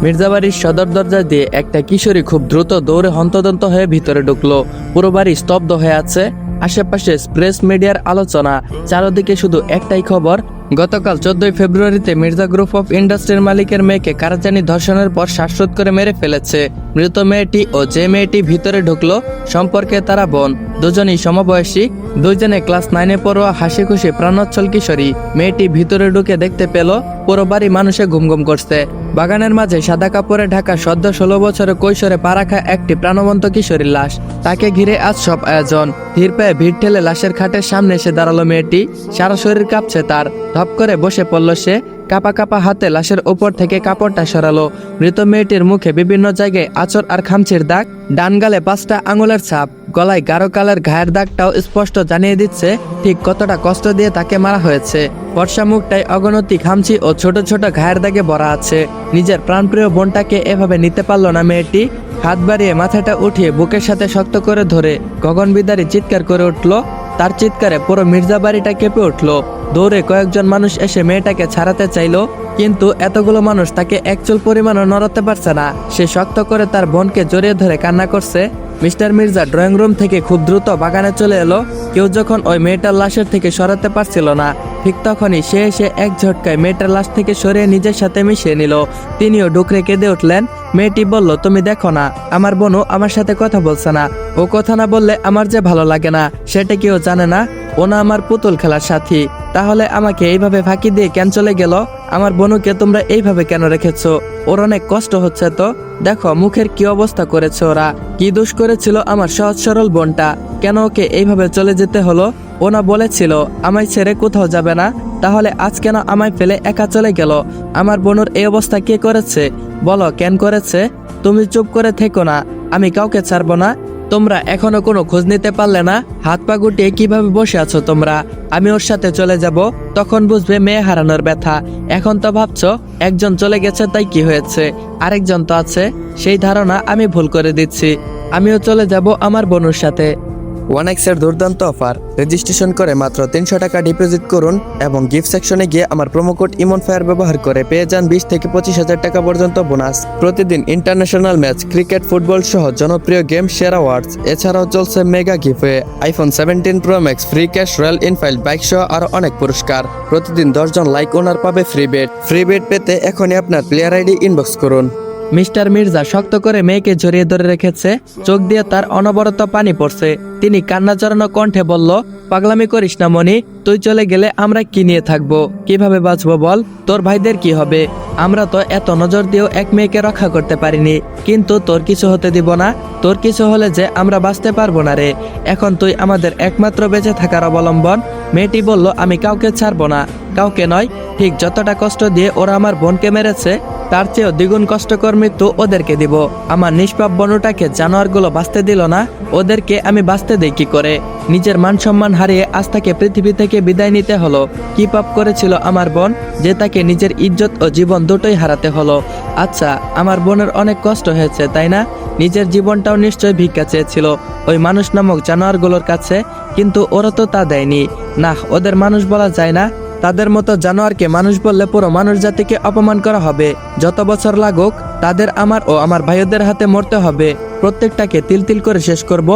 মির্জাবাড়ির সদর দরজা দিয়ে একটা কিশোরী খুব দ্রুত দৌড়ে হন্তদন্ত হয়ে ভিতরে ঢুকলো। পুরো বাড়ি স্তব্ধ হয়ে আছে। আশেপাশে প্রেস মিডিয়ার আলোচনা, চারদিকে শুধু একটাই খবর, গতকাল 14 ফেব্রুয়ারিতে মির্জা গ্রুপ অফ ইন্ডাস্ট্রির মালিকের মেয়েকে কারাজানি ধর্ষণের পর শ্বাসরোধ করে মেরে ফেলেছে। মৃত মেয়েটি ও যে মেয়েটি ভিতরে ঢুকলো সম্পর্কে তারা বোন, দুজনই সমবয়সী, দুইজনে ক্লাস 9-এ পড়ুয়া হাসি খুশি প্রাণোচ্ছল কিশোরী। মেয়েটি ভিতরে ঢুকে দেখতে পেল পুরো বাড়ি মানুষে ঘুমঘুম করছে। বাগানের মাঝে সাদা কাপড়ে ঢাকা সদ্য 16 বছরের কৈশোরে পা রাখা একটি প্রাণবন্ত কিশোরীর লাশ। তাকে ঘিরে আজ সব আয়োজন। ধীর পায়ে ভিড় ঠেলে লাশের খাটের সামনে এসে দাঁড়ালো মেয়েটি। সারা শরীর কাঁপছে তার। ধপ করে বসে পড়ল সে। কাপা কাপা হাতে লাশের উপর থেকে কাপড়টা সরালো। মৃত মেয়েটির মুখে বিভিন্ন জায়গায় আঁচড় আর খামচির দাগ, ডান গালে 5টা আঙুলের ছাপ, গলায় গাঢ় কালের ঘায়ের দাগটাও স্পষ্ট জানিয়ে দিচ্ছে ঠিক কতটা কষ্ট দিয়ে তাকে মারা হয়েছে। ফর্সা মুখটাই অগণতি খামচি ও ছোট ছোট ঘায়ের দাগে ভরা আছে। নিজের প্রাণপ্রিয় বোনটাকে এভাবে নিতে পারল না মেয়েটি। হাত বাড়িয়ে মাথাটা উঠিয়ে বুকের সাথে শক্ত করে ধরে গগনবিদারী চিৎকার করে উঠল। তার চিৎকারে পুরো মির্জা বাড়িটা কেঁপে উঠল। দৌড়ে কয়েকজন মানুষ এসে মেয়েটাকে ছাড়াতে চাইলো, কিন্তু এতগুলো মানুষ তাকে এক চুল পরিমাণও নড়াতে পারছে না। সে শক্ত করে তার বোনকে জড়িয়ে ধরে কান্না করছে। মিস্টার মির্জা ড্রয়িং রুম থেকে খুব দ্রুত বাগানে চলে এলো। কেউ যখন ওই মেয়েটার লাশের থেকে সরাতে পারছিল না, ঠিক তখনই সে এসে এক ঝটকায় মেয়েটার লাশ থেকে সরিয়ে নিজের সাথে মিশিয়ে নিল। তিনিও ডুকরে কেঁদে উঠলেন। মেয়েটি বলল, তুমি দেখো না, আমার বোনও আমার সাথে কথা বলছে না। ও কথা না বললে আমার যে ভালো লাগে না সেটা কেউ জানে না। ও না আমার পুতুল খেলার সাথী। তাহলে আমাকে এইভাবে ফাঁকি দিয়ে কেন চলে গেল? আমার বোনকে তোমরা এইভাবে কেন রেখেছো? ওর অনেক কষ্ট হচ্ছে তো। দেখো মুখের কি অবস্থা করেছে ওরা। কি দোষ করেছিল আমার সহজ সরল বোনটা? কেন ওকে এইভাবে চলে যেতে হলো? ও না বলেছিল আমায় ছেড়ে কোথাও যাবে না? তাহলে আজ কেন আমায় ফেলে একা চলে গেল? আমার বোনের এই অবস্থা কে করেছে? বলো কেন করেছে? তুমি চুপ করে থেকো না, আমি কাউকে ছাড়বো না। তোমরা এখনো কোনো খোঁজ নিতে পারলে না? হাত পা গুটিয়ে কিভাবে বসে আছো তোমরা? আমি ওর সাথে চলে যাব, তখন বুঝবে মেয়ে হারানোর ব্যথা। এখন তো ভাবছো একজন চলে গেছে তাই কি হয়েছে, আরেকজন তো আছে। সেই ধারণা আমি ভুল করে দিচ্ছি। আমিও চলে যাব আমার বোনের সাথে। ওয়ানএক্সের দুর্দান্ত অফার। রেজিস্ট্রেশন করে মাত্র 300 টাকা ডিপোজিট করুন এবং গিফট সেকশনে গিয়ে আমার প্রোমো কোড ইমন ফায়ার ব্যবহার করে পেয়ে যান 20 থেকে 25,000 টাকা পর্যন্ত বোনাস। প্রতিদিন ইন্টারন্যাশনাল ম্যাচ, ক্রিকেট, ফুটবল সহ জনপ্রিয় গেম শেয়ার অ্যাওয়ার্ডস। এছাড়াও চলছে মেগা গিফটে, iPhone 17 pro max, free cash, Royal Enfield bike সহ আরো অনেক পুরস্কার। প্রতিদিন 10 জন লাইক ওনার পাবে ফ্রি বেড। ফ্রি বেড পেতে এখনই আপনার প্লেয়ার আইডি ইনবক্স করুন। মিস্টার মির্জা শক্ত করে মেয়েকে জড়িয়ে ধরে রেখেছে। চোখ দিয়ে তার অনবরত পানি পড়ছে। তিনি কান্না জড়ানো কণ্ঠে বলল, পাগলামি করিস না মনি। তুই চলে গেলে আমরা কি নিয়ে থাকবো? কিভাবে বাঁচবো বল? তোর ভাইদের কি হবে? আমরা তো এত নজর দিয়েও এক মেয়েকে রক্ষা করতে পারিনি, কিন্তু তোর কিছু হতে দিব না। তোর কিছু হলে যে আমরা বাঁচতে পারবো না রে। এখন তুই আমাদের একমাত্র বেঁচে থাকার অবলম্বন। মেয়েটি বলল, আমি কাউকে ছাড়বো না। কাউকে নয়, ঠিক যতটা কষ্ট দিয়ে ওরা আমার বোনকে মেরেছে তার চেয়েও দ্বিগুণ কষ্টকর মৃত্যু ওদেরকে দিব। আমার নিষ্পাপ বনুটাকে জানোয়ারগুলো বাঁচতে দিল না, ওদেরকে আমি বাঁচতে দেই কি করে? নিজের মান সম্মান হারিয়ে আজ তাকে পৃথিবী থেকে বিদায় নিতে হলো। কি পাপ করেছিল আমার বোন যে তাকে নিজের ইজ্জত ও জীবন দুটোই হারাতে হলো? আচ্ছা, আমার বোনের অনেক কষ্ট হয়েছে তাই না? নিজের জীবনটাও নিশ্চয় ভিক্ষা চেয়েছিল ওই মানুষ নামক জানোয়ারগুলোর কাছে, কিন্তু ওরা তো তা দেয়নি। না, ওদের মানুষ বলা যায় না। তাদের মতো জানোয়ারকে মানুষ বললে পুরো মানুষ জাতিকে অপমান করা হবে। যত বছর লাগুক তাদের আমার ও আমার ভাইদের হাতে মরতে হবে। প্রত্যেকটাকে তিল তিল করে শেষ করব,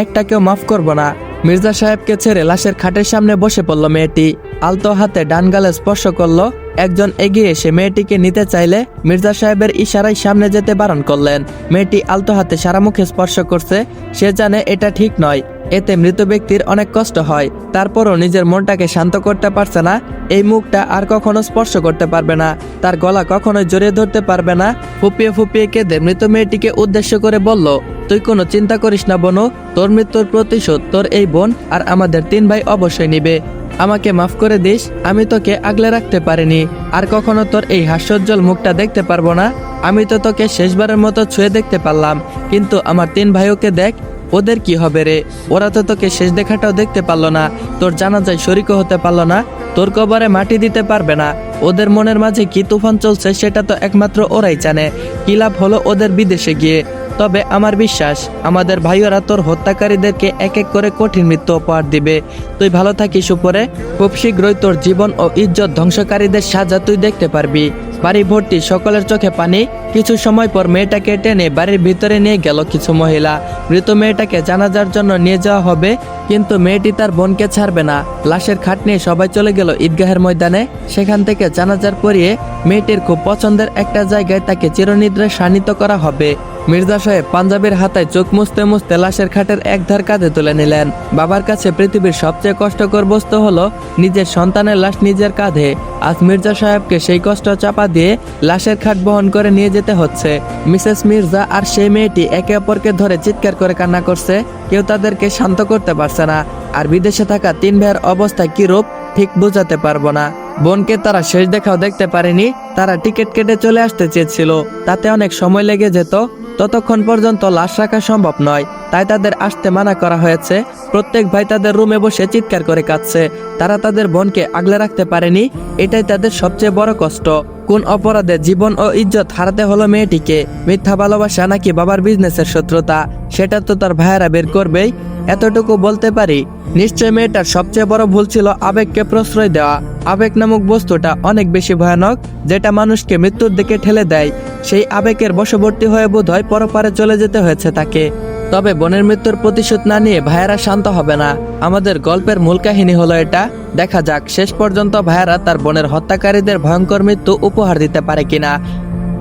একটাকেও মাফ করব না। মির্জা সাহেবকে ছেড়ে লাশের খাটের সামনে বসে পড়ল মেয়েটি। আলতো হাতে ডান গালে স্পর্শ করলো। একজন এগিয়ে এসে মেয়েটিকে নিতে চাইলে মির্জা সাহেবের ইশারায় সামনে যেতে বারণ করলেন। মেয়েটি আলতো হাতে সারা মুখে স্পর্শ করছে। সে জানে এটা ঠিক নয়, এতে মৃত ব্যক্তির অনেক কষ্ট হয়। তারপরও নিজের মনটাকে শান্ত করতে পারছে না। এই মুখটা আর কখনো স্পর্শ করতে পারবে না, তার গলা কখনোই জড়িয়ে ধরতে পারবে না। ফুপিয়ে ফুপিয়ে কেঁদে মৃত মেয়েটিকে উদ্দেশ্য করে বলল, তুই কোনো চিন্তা করিস না বোনু, তোর মৃত্যুর প্রতিশোধ তোর এই বোন আর আমাদের 3 ভাই অবশ্যই নিবে। আমাকে মাফ করে দিস, আমি তোকে আগলে রাখতে পারিনি। আর কখনো তোর এই হাস্যোজ্জ্বল মুখটা দেখতে পারবো না। আমি তো তোকে শেষবারের মতো ছুঁয়ে দেখতে পারলাম, কিন্তু আমার 3 ভাইওকে দেখ, ওদের কি হবে রে? ওরা তো তোকে শেষ দেখাটাও দেখতে পারলো না, তোর জানাজায় শরীকও হতে পারলো না, তোর কবরে মাটি দিতে পারবে না। ওদের মনের মাঝে কি তুফান চলছে সেটা তো একমাত্র ওরাই জানে। কি লাভ হলো ওদের বিদেশে গিয়ে? তবে আমার বিশ্বাস আমাদের ভাইয়েরা তোর হত্যাকারীদেরকে এক এক করে কঠিন মৃত্যু উপহার দিবে। তুই ভালো থাকিস উপরে। খুব শীঘ্রই তোর জীবন ও ইজ্জত ধ্বংসকারীদের সাজা তুই দেখতে পারবি। বাড়ি ভর্তি সকলের চোখে পানি। কিছু সময় পর মেয়েটাকে টেনে বাড়ির ভিতরে নিয়ে গেল কিছু মহিলা। মৃত মেয়েটাকে জানাজার জন্য নিয়ে যাওয়া হবে, কিন্তু মেয়েটি তার বোনকে ছাড়বে না। লাশের খাট নিয়ে সবাই চলে গেল ঈদগাহের ময়দানে। সেখান থেকে জানাজার পরিয়ে মেয়েটির খুব পছন্দের একটা জায়গায় তাকে চিরনিদ্রায় শানিত করা হবে। মির্জা সাহেব পাঞ্জাবির হাতায় চোখ মুছতে মুছতে লাশের খাটের একধার কাঁধে তুলে নিলেন। বাবার কাছে পৃথিবীর সবচেয়ে কষ্টকর বস্তু হলো নিজের সন্তানের লাশ নিজের কাঁধে। আজ মির্জা সাহেবকে সেই কষ্ট চাপা দিয়ে লাশের খাট বহন করে নিয়ে যেতে হচ্ছে। মিসেস মির্জা আর সেই মেয়েটি একে অপরকে ধরে চিৎকার করে কান্না করছে। কেউ তাদেরকে শান্ত করতে পারছে না। আর বিদেশে থাকা 3 ভাইয়ের অবস্থা কিরূপ ঠিক বোঝাতে পারবো না। বোনকে তারা শেষ দেখাও দেখতে পারেনি। তারা টিকিট কেটে চলে আসতে চেয়েছিল, তাতে অনেক সময় লেগে যেত। ততক্ষণ পর্যন্ত লাশ রাখা সম্ভব নয়, তাই তাদের আসতে মানা করা হয়েছে। প্রত্যেক ভাই তাদের রুমে বসে চিৎকার করে কাঁদছে। তারা তাদের বোনকে আগলে রাখতে পারেনি, এটাই তাদের সবচেয়ে বড় কষ্ট। কোন অপরাধে জীবন ও ইজ্জত হারাতে হলো মেয়েটিকে? মিথ্যা ভালোবাসা নাকি বাবার বিজনেসের শত্রুতা? সেটা তো তার ভাইয়েরা বের করবেই। এতটুকু বলতে পারি, নিশ্চয় মেয়েটার সবচেয়ে বড় ভুল ছিল আবেগকে প্রশ্রয় দেওয়া। আবেগ নামক বস্তুটা অনেক বেশি ভয়ানক, যেটা মানুষকে মৃত্যুর দিকে ঠেলে দেয়। সেই আবেগের বশবর্তী হয়ে বোধহয় পরপারে চলে যেতে হয়েছে তাকে। তবে বোনের মৃত্যুর প্রতিশোধ না নিয়ে ভাইয়েরা শান্ত হবে না। আমাদের গল্পের মূল কাহিনী হলো এটা। দেখা যাক শেষ পর্যন্ত ভাইয়েরা তার বোনের হত্যাকারীদের ভয়ঙ্কর মৃত্যু উপহার দিতে পারে কিনা।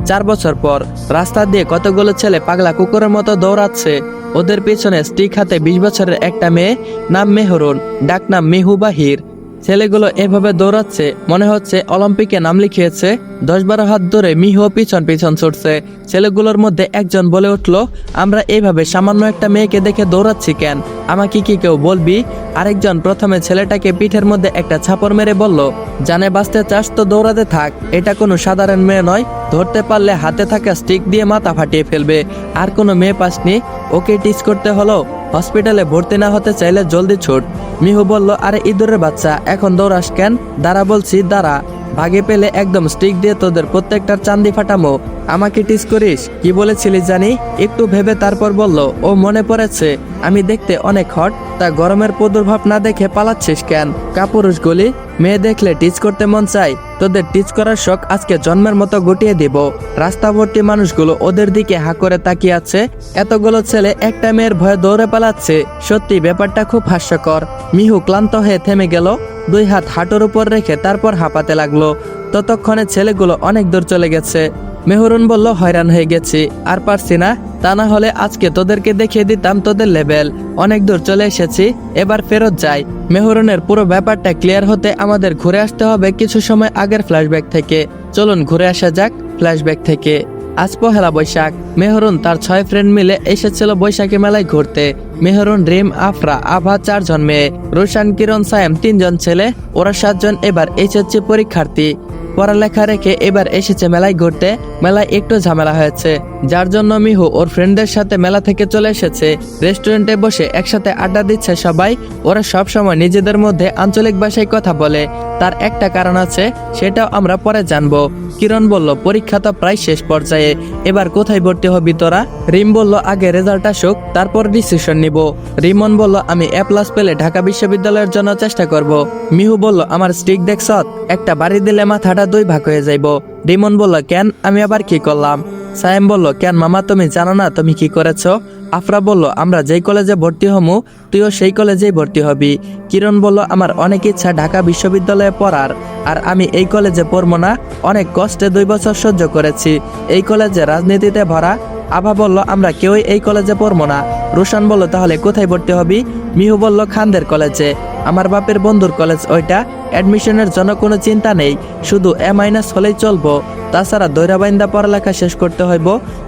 4 বছর পর রাস্তা দিয়ে কতগুলো ছেলে পাগলা কুকুরের মতো দৌড়াচ্ছে। ওদের পিছনে স্টিক হাতে 20 বছরের একটা মেয়ে, নাম মেহরুন, ডাকনাম মিহু বাহির। ছেলেগুলো এভাবে দৌড়াচ্ছে, মনে হচ্ছে অলিম্পিকে নাম লিখিয়েছে। 10-12 হাত ধরে মিহু পিছন পিছন ছুটছে। ছেলেগুলোর মধ্যে একজন বলে উঠল, আমরা এইভাবে সামান্য একটা মেয়েকে দেখে দৌড়াচ্ছি কেন? আমাকে কি কেউ বলবি? আরেকজন প্রথমে ছেলেটাকে পিঠের মধ্যে একটা ছাপড় মেরে বলল, জানে বাঁচতে চাস তো দৌড়াতে থাক। এটা কোনো সাধারণ মেয়ে নয়, ধরতে পারলে হাতে থাকা স্টিক দিয়ে মাথা ফাটিয়ে ফেলবে। আর কোনো মেয়ে পাসনি, ওকে টিচ করতে হলো। হসপিটালে ভর্তি না হতে চাইলে জলদি ছুট। মিহু বলল, আরে ইঁদুরের বাচ্চা, এখন দৌড়াস কেন? দাঁড়া বলছি, দাঁড়া। ভাগে পেলে একদম স্টিক দিয়ে তোদের প্রত্যেকটার চান্দি ফাটামো। আমাকে টিচ করিস? কি বলেছিলি জানি? একটু ভেবে তারপর বলল, ও মনে পড়েছে, আমি দেখতে অনেক হট। তা গরমের প্রাদুর্ভাব না দেখে পালাচ্ছিস কেন? কাপুরুষ গলি, মেয়ে দেখলে টিচ করতে মন চাই। তোদের টিচ করার শখ আজকে জন্মের মতো গুটিয়ে দিব। রাস্তা ভর্তি মানুষগুলো ওদের দিকে হা করে তাকিয়ে আছে। এতগুলো ছেলে একটা মেয়ের ভয়ে দৌড়ে পালাচ্ছে। সত্যি ব্যাপারটা খুব হাস্যকর। মিহু ক্লান্ত হয়ে থেমে গেল, 2 হাত হাঁটুর উপর রেখে তারপর হাঁপাতে লাগলো। ততক্ষণে ছেলেগুলো অনেক দূর চলে গেছে। মেহরুন বলল, হয়রান হয়ে গেছি, আর পারছি না। তা না হলে আজকে তোদেরকে দেখিয়ে দিতাম তোদের লেভেল। অনেক দূর চলে এসেছি, এবার ফেরত যাই। মেহরুনের পুরো ব্যাপারটা ক্লিয়ার হতে আমাদের ঘুরে আসতে হবে কিছু সময় আগের ফ্ল্যাশব্যাক থেকে। চলুন ঘুরে আসা যাক ফ্ল্যাশব্যাক থেকে। আজ পহেলা বৈশাখ। মেহরুন তার 6 ফ্রেন্ড মিলে এসেছিল বৈশাখী মেলায় ঘুরতে। মেহরুন, রিম, আফরা, আভা 4 জন মেয়ে, রোশান, কিরণ, সায়েম 3 জন ছেলে। ওরা 7 জন এবার এইচএসসি পরীক্ষার্থী। পড়ালেখা রেখে এবার এসেছে মেলায় ঘুরতে। মেলায় একটু ঝামেলা হয়েছে, যার জন্য মিহু ওর ফ্রেন্ডদের সাথে মেলা থেকে চলে এসেছে। রেস্টুরেন্টে বসে একসাথে আড্ডা দিচ্ছে সবাই। ওরা সব সময় নিজেদের মধ্যে আঞ্চলিক ভাষায় কথা বলে। তার একটা কারণ আছে, সেটাও আমরা পরে জানবো। কিরণ বলল, পরীক্ষা তো প্রায় শেষ পর্যায়ে, এবার কোথায় ভর্তি হবি তোরা? রিম বলল, আগে রেজাল্ট আসুক, তারপর ডিসিশন নিব। রিমন বলল, আমি A+ পেলে ঢাকা বিশ্ববিদ্যালয়ের জন্য চেষ্টা করব। মিহু বলল, আমার স্টিক দেখছত, একটা বাড়ি দিলে মাথাটা 2 ভাগ হয়ে যাইব। রিমন বলল, কেন, আমি আবার কি করলাম? সায়েম বলল, কেন মামা, তুমি জানো না তুমি কি করেছো? আফরা বলল, আমরা যেই কলেজে ভর্তি হমু তুইও সেই কলেজেই ভর্তি হবি। কিরণ বলল, আমার অনেক ইচ্ছা ঢাকা বিশ্ববিদ্যালয়ে পড়ার, আর আমি এই কলেজে পড়বো না। অনেক কষ্টে 2 বছর সহ্য করেছি। এই কলেজে রাজনীতিতে ভরা। আভা বলল, আমরা কেউই এই কলেজে পড়বো না। রোশান বলল, তাহলে কোথায় ভর্তি হবি? মিহু বলল, খানদের কলেজে, আমার বাপের বন্ধুর কলেজ ওইটা। অ্যাডমিশনের জন্য কোনো চিন্তা নেই, শুধু A- হলেই চলবো। তাছাড়া দৈরাবাইন্দা পড়ালেখা শেষ করতে হইব।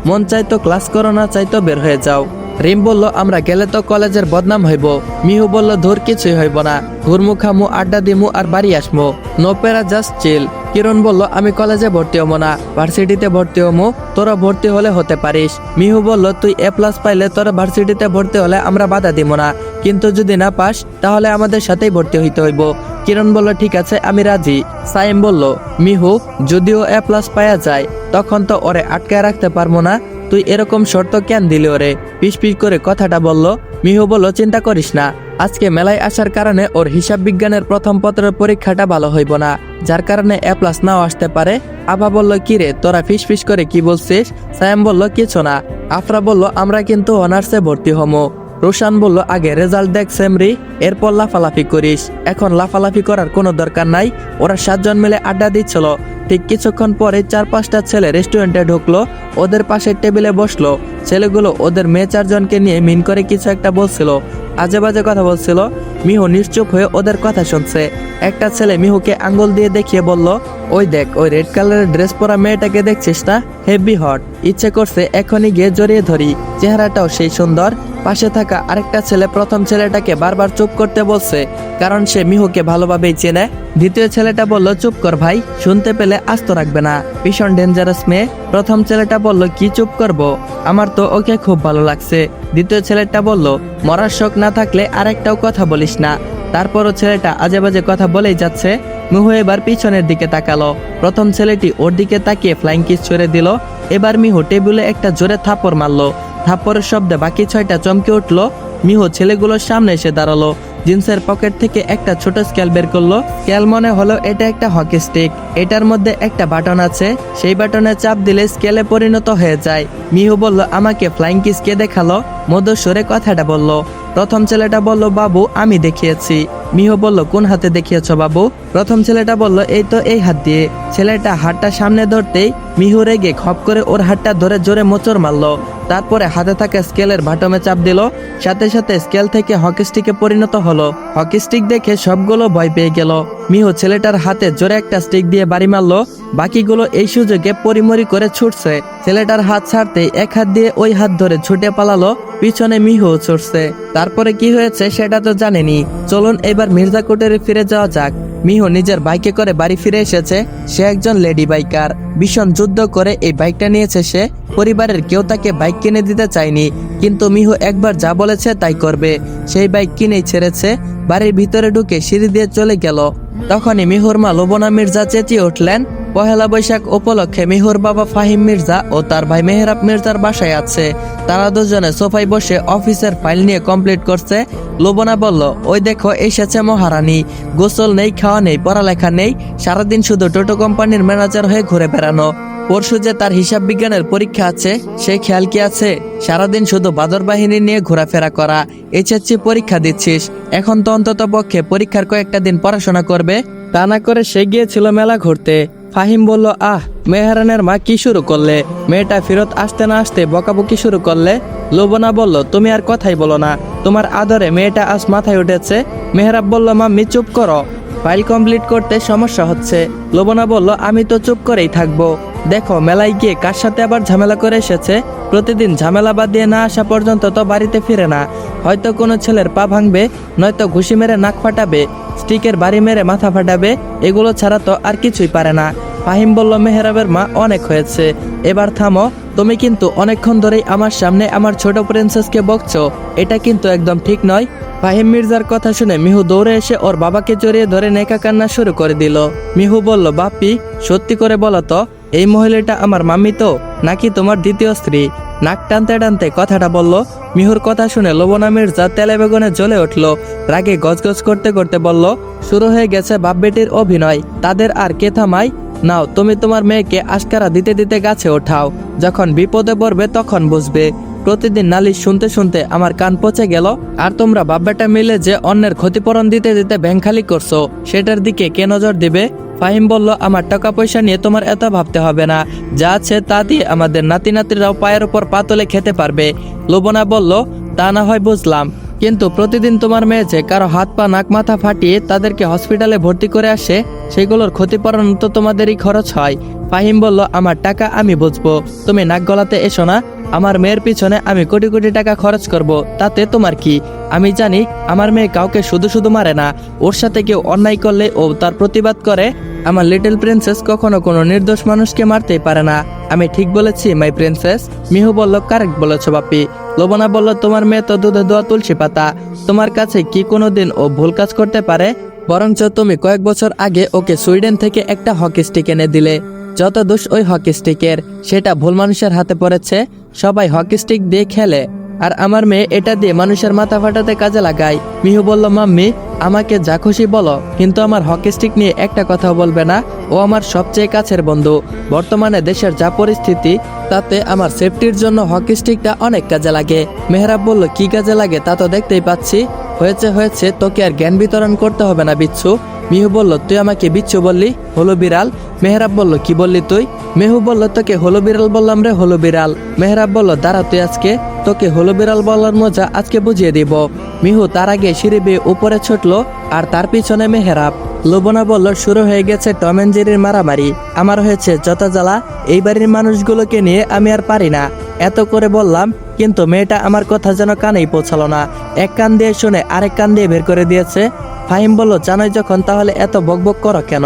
মন চাইতো ক্লাস করো, না চাইতো বের হয়ে যাও। রিম বলল, আমরা গেলে তো কলেজের বদনাম হইব। মিহু বলল, ধর কিছুই হইব না, ঘুরমু, খামু, আড্ডা দিমু আর বাড়ি আসমু, নো প্যারা, জাস্ট চিল। কিরণ বলল, আমি কলেজে ভর্তি হবো না, ভার্সিটিতে ভর্তি হমু, তোরা ভর্তি হলে হতে পারিস। মিহু বলল, তুই A+ পাইলে তোরা ভার্সিটিতে ভর্তি হলে আমরা বাধা দিব না, কিন্তু যদি না পাস তাহলে আমাদের সাথেই ভর্তি হইতে হইব। কিরণ বলল, ঠিক আছে, আমি রাজি। সাইম বলল, মিহু, যদিও A+ পাওয়া যায় তখন তো ওরে আটকায় রাখতে পারবো না, তুই এরকম শর্ত কেন দিলি ওরে? পিস পিস করে কথাটা বলল। মিহু বলল, চিন্তা করিস না, আজকে মেলায় আসার কারণে ওর হিসাব বিজ্ঞানের প্রথম পত্রের পরীক্ষাটা ভালো হইব না, যার কারণে এ প্লাস নাও আসতে পারে। আভা বলল, কি রে তোরা ফিস ফিস করে কি বলছিস? সায়াম বলল, কিছু না। আফরা বলল, আমরা কিন্তু অনার্সে ভর্তি হমো। রোশান বলল, আগে রেজাল্ট দেখ সেমরি, এরপর লাফালাফি করিস। এখন লাফালাফি করার কোনো দরকার নাই। ওরা 7 জন মিলে আড্ডা দিচ্ছিল। ঠিক কিছুক্ষণ পরে 4-5টা ছেলে রেস্টুরেন্টে ঢুকলো, ওদের পাশে টেবিলে বসলো। ছেলেগুলো ওদের মেয়ে 4 জনকে নিয়ে মিন করে কিছু একটা বলছিল, আজে বাজে কথা বলছিল। মিহু নিশ্চুপ হয়ে ওদের কথা শুনছে। একটা ছেলে মিহুকে আঙ্গুল দিয়ে দেখিয়ে বলল, ওই দেখ, ওই রেড কালারের ড্রেস পরা মেয়েটাকে দেখছিস না? হেভি হট, ইচ্ছে করছে এখনই গিয়ে জড়িয়ে ধরি, চেহারাটাও সেই সুন্দর। পাশে থাকা আরেকটা ছেলে প্রথম ছেলেটাকে বারবার চুপ করতে বলছে, কারণ সে মিহুকে ভালোভাবেই চেনে। দ্বিতীয় ছেলেটা বলল, চুপ কর ভাই, শুনতে পেলে আস্ত রাখবে না, ভীষণ ডেঞ্জারাস মেয়ে। প্রথম ছেলেটা বলল, কি চুপ করব, আমার তো ওকে খুব ভালো লাগছে। দ্বিতীয় ছেলেটা বলল, মরার শখ না থাকলে আরেকটাও কথা বলিস না। তারপরও ছেলেটা আজে বাজে কথা বলেই যাচ্ছে। মিহু এবার পিছনের দিকে তাকালো। প্রথম ছেলেটি ওর দিকে তাকিয়ে ফ্লাইং কিস ছুড়ে দিল। এবার মিহু টেবিলে একটা জোরে থাপ্পড় মারলো। থাপ্পড়ের শব্দে বাকি 6টা চমকে উঠলো। মিহু ছেলেগুলোর সামনে এসে দাঁড়ালো। জিন্সের পকেট থেকে একটা ছোট স্কেল বের করলো। স্কেল মনে হলো এটা একটা হকি স্টিক। এটার মধ্যে একটা বাটন আছে, সেই বাটনে চাপ দিলে স্কেলে পরিণত হয়ে যায়। মিহু বলল, আমাকে ফ্লাইং কিস কে দেখালো? মধুর সুরে কথাটা বলল। প্রথম ছেলেটা বলল, বাবু আমি দেখিয়েছি। মিহু বলল, কোন হাতে দেখিয়েছ বাবু? প্রথম ছেলেটা বলল, এই তো এই হাত দিয়ে। ছেলেটা হাতটা সামনে ধরতেই মিহু রেগে খপ করে ওর হাতটা ধরে জোরে মোচড় মারলো। তারপরে হাতে থাকা স্কেলের বাটমে চাপ দিল। সাথে সাথে স্কেল থেকে হকি স্টিকে পরিণত হলো। হকি স্টিক দেখে সবগুলো ভয় পেয়ে গেল। মিহু ছেলেটার হাতে জোরে একটা স্টিক দিয়ে বাড়ি মারলো। বাকিগুলো এই সুযোগে পরিমরি করে ছুটছে। ছেলেটার হাত ছাড়তেই এক হাত দিয়ে ওই হাত ধরে ছুটে পালালো। পিছনে মিহু ছুটছে। তারপরে কি হয়েছে সেটা তো জানেনি। চলুন এবার মির্জাকুটে ফিরে যাওয়া যাক। মিহু নিজের বাইকে করে বাড়ি ফিরে এসেছে। সে একজন লেডি বাইকার। ভীষণ যুদ্ধ করে এই বাইকটা নিয়েছে সে। পরিবারের কেউ তাকে বাইক কিনে দিতে চায়নি, কিন্তু মিহু একবার যা বলেছে তাই করবে। সেই বাইক কিনেই ছেড়েছে। বাড়ির ভিতরে ঢুকে সিঁড়ি দিয়ে চলে গেল। তখনই মিহুর মা লোবনা মির্জা চেঁচিয়ে উঠলেন। পহেলা বৈশাখ উপলক্ষে মিহুর বাবা ফাহিম মির্জা ও তার ভাই মেহরাব মির্জার বাসায় আছে। তারা দুজনে সোফায় বসে অফিসের ফাইল নিয়ে কমপ্লিট করছে। লোবনা বলল, ওই দেখো এসেছে মহারানী। গোসল নেই, খাওয়া নেই, পড়ালেখা নেই, সারাদিন শুধু টোটো কোম্পানির ম্যানেজার হয়ে ঘুরে বেড়ানো। পরশু যে তার হিসাব বিজ্ঞানের পরীক্ষা আছে, সে খেয়াল কি আছে? সারাদিন শুধু বাদর বাহিনী নিয়ে ঘোরাফেরা করা। এইচএসসি পরীক্ষা দিচ্ছিস, এখন তো অন্তত পক্ষে পরীক্ষার কয়েকটা দিন পড়াশোনা করবে। তা না করে সে গিয়েছিল মেলা ঘুরতে। ফাহিম বলল, মেহরানের মা কি শুরু করলে? মেয়েটা ফেরত আসতে না আসতে বকাবকি শুরু করলে। লোবনা বলল, তুমি আর কথাই বলো না, তোমার আদরে মেয়েটা আজ মাথায় উঠেছে। মেহরাব বলল, মাম্মি চুপ করো, ফাইল কমপ্লিট করতে সমস্যা হচ্ছে। লোবনা বলল, আমি তো চুপ করেই থাকবো। দেখো মেলায় গিয়ে কার সাথে আবার ঝামেলা করে এসেছে। প্রতিদিন ঝামেলা বাদ দিয়ে না আসা পর্যন্ত তো বাড়িতে ফিরে না। হয়তো কোনো ছেলের পা ভাঙবে, নয়তো ঘুষি মেরে নাক ফাটাবে, স্টিকের বাড়ি মেরে মাথা ফাটাবে। এগুলো ছাড়া তো আর কিছুই পারে না। ফাহিম বলল, মেহরাবের মা অনেক হয়েছে, এবার থামো। তুমি কিন্তু অনেকক্ষণ ধরেই আমার সামনে আমার ছোট প্রিন্সেসকে বকছো, এটা কিন্তু একদম ঠিক নয়। ফাহিম মির্জার কথা শুনে মিহু দৌড়ে এসে ওর বাবাকে জড়িয়ে ধরে নেকা কান্না শুরু করে দিল। মিহু বলল, বাপি সত্যি করে বলো তো, এই মহিলাটা আমার মাম্মি তো, নাকি তোমার দ্বিতীয় স্ত্রী? নাক টানতে টানতে কথাটা বলল। মিহুর কথা শুনে লোবনা মির্জা তেলে বেগুনে জ্বলে উঠল। রাগে গজগজ করতে করতে বলল, শুরু হয়ে গেছে বাপ বেটির অভিনয়, তাদের আর কে থামায়? নাও তুমি তোমার মেয়েকে আশকারা দিতে দিতে গাছে ওঠাও, যখন বিপদে পড়বে তখন বুঝবে। প্রতিদিন নালিশ শুনতে শুনতে আমার কান পচে গেল। আর তোমরা বাপ বেটা মিলে যে অন্যের ক্ষতিপূরণ দিতে দিতে ব্যাংক খালি করছো, সেটার দিকে কে নজর দিবে? ফাহিম বলল, আমার টাকা পয়সা নিয়ে তোমার এত ভাবতে হবে না, যা আছে তা দিয়ে আমাদের নাতি নাতিরাও পায়ের উপর পা তুলে খেতে পারবে। লোবনা বলল, তা না হয় বুঝলাম, কিন্তু প্রতিদিন তোমার মেয়ে যে কারো হাত পা নাক মাথা ফাটিয়ে তাদেরকে হসপিটালে ভর্তি করে আসে, সেগুলোর ক্ষতিপূরণ তো তোমাদেরই খরচ হয়। ফাহিম বলল, আমার টাকা আমি বুঝবো, তুমি নাক গলাতে এসো না। আমার মেয়ের পিছনে আমি কোটি কোটি টাকা খরচ করব, তাতে তোমার কি? আমি জানি আমার মেয়ে কাউকে শুধু শুধু মারে না, ওর সাথে কেউ অন্যায় করলে ও তার প্রতিবাদ করে। আমার লিটল প্রিন্সেস কখনো কোনো নির্দোষ মানুষকে মারতেই পারে না। আমি ঠিক বলেছি মাই প্রিন্সেস? মিহু বলল, কারেক্ট বলেছ বাপি। লোবনা বলল, তোমার মেয়ে তো দুধে দোয়া তুলসী পাতা, তোমার কাছে কি কোনোদিন ও ভুল কাজ করতে পারে? বরঞ্চ তুমি কয়েক বছর আগে ওকে সুইডেন থেকে একটা হকি স্টিক এনে দিলে। যত দোষ ওই হকি স্টিকের, সেটা ভুল মানুষের হাতে পড়েছে। সবাই হকি স্টিক দিয়ে খেলে, আর আমার মেয়ে এটা দিয়ে মানুষের মাথা ফাটাতে কাজে লাগায়। মিহু বলল, মাম্মি আমাকে যা খুশি বলো, কিন্তু আমার হকি স্টিক নিয়ে একটা কথাও বলবে না। ও আমার সবচেয়ে কাছের বন্ধু। বর্তমানে দেশের যা পরিস্থিতি, তাতে আমার সেফটির জন্য হকি স্টিকটা অনেক কাজে লাগে। মেহরাব বলল, কি কাজে লাগে তা তো দেখতেই পাচ্ছি। হয়েছে, তোকে আর জ্ঞান বিতরণ করতে হবে না বিচ্ছু। মিহু বলল, তুই আমাকে বিচ্ছু বললি, হলো বিড়াল। মেহরাব বলল, কি বললি তুই? মিহু বলল, তোকে হলো বিড়াল বললাম রে, হলো বিড়াল। মেহরাব বলল, দাঁড়া তুই, আজকে তোকে হলো বিড়াল বলার মজা আজকে বুঝিয়ে দিব। মিহু তার আগে সিঁড়ি বেয়ে উপরে ছুটলো, আর তার পিছনে মেহরাব। লোবনা বলল, শুরু হয়ে গেছে টম এন্ড জেরির মারামারি। আমার হয়েছে যত জ্বালা, এই বাড়ির মানুষগুলোকে নিয়ে আমি আর পারি না। এত করে বললাম, কিন্তু মেয়েটা আমার কথা যেন কানেই পৌঁছালো না। এক কান দিয়ে শুনে আরেক কান দিয়ে বের করে দিয়েছে। ফাহিম বলল, জানোই যখন তাহলে এত বকবক করো কেন?